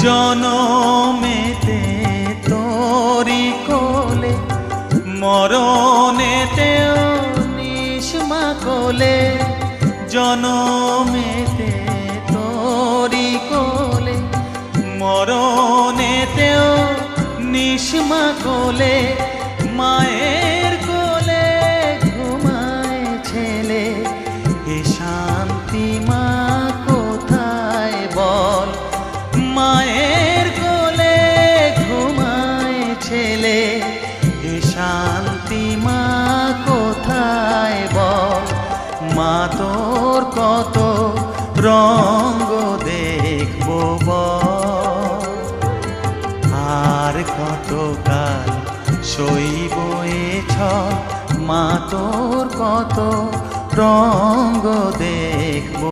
জনমেতে তোরি কোলে, মরণেতেও নিষ্মা কোলে। জনমেতে তোরি কোলে, মরণেতেও নিষ্মা কোলে। মায়ের কোলে ঘুমায় ছেলে, এ শান্তি মা কোথায় বল। মায়ের কোলে ঘুমায় ছেলে, এ শান্তি মা কোথায় বল। মা তোর কত রঙ্গ দেখবো বল, আর কতকাল সইব এ ছল। মা তোর কত রঙ্গ দেখ